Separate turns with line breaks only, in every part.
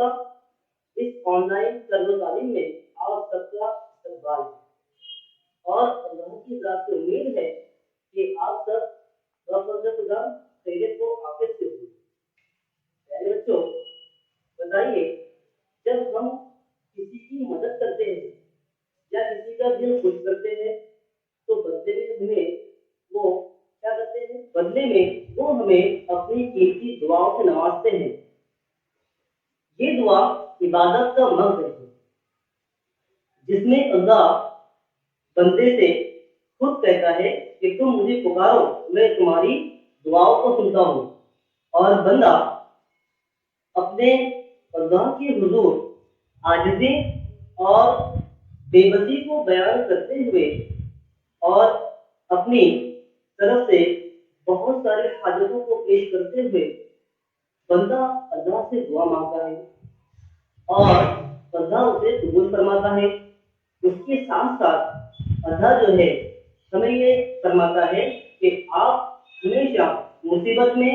مرتبہ اس on line طرز تعلیم میں آپ سب کا استقبال ہے اور اللہ کی ذات سے امید ہے کہ آپ سب خدا خیریت کو حافظ سے ہوئی۔ پیارے بچوں، بتائیے، جب ہم کسی کی مدد کرتے ہیں یا کسی کا دل خوش کرتے ہیں تو بدلے میں وہ ہمیں اپنی قیمتی دعاؤں سے نوازتے ہیں۔ یہ دعا عبادت کا مرض ہے جس میں اللہ بندے سے خود کہتا ہے کہ تم مجھے پکارو، میں تمہاری دعاؤں کو سنتا ہوں، اور بندہ اپنے اللہ کے حضور عاجزی اور بے بسی کو بیان کرتے ہوئے اور اپنی طرف سے بہت سارے حاجتوں کو پیش کرتے ہوئے بندہ اللہ سے دعا مانگتا ہے اور اللہ اسے قبول فرماتا ہے۔ اس کے ساتھ ساتھ اللہ جو ہے ہمیں یہ فرماتا ہے کہ آپ ہمیشہ مصیبت میں،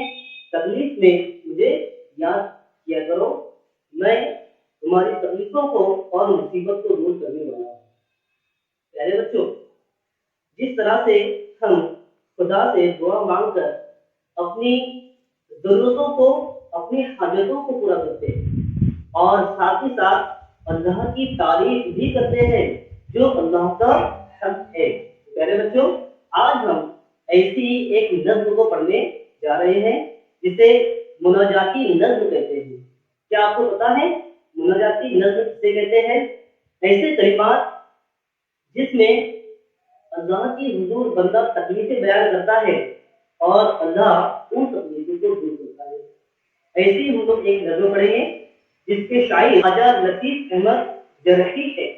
تکلیف میں مجھے یاد کیا کرو، میں تمہاری تکلیفوں کو اور مصیبت کو دور کرنے والا ہوں۔ پیارے بچوں، جس طرح سے ہم خدا سے دعا مانگ کر اپنی ضرورتوں کو، اپنی حاجتوں کو پورا کرتے ہیں اور ساتھ ہی ساتھ اللہ کی تعریف بھی کرتے ہیں جو اللہ کا حق ہے۔ پیارے بچوں، آج ہم ایسی ایک نظم کو پڑھنے جا رہے ہیں جسے مناجاتی نظم کہتے ہیں۔ کیا آپ کو پتا ہے مناجاتی نظم کسے کہتے ہیں؟ ایسے کلمات جس میں اللہ کی حضور بندہ تکلیفیں بیان کرتا ہے اور اللہ ان تکلیفوں کو دور کرتا ہے۔ ایسی ہم لوگ ایک نظم پڑھیں گے جس کے شاعر خواجہ لطیف احمد جرحی ہے۔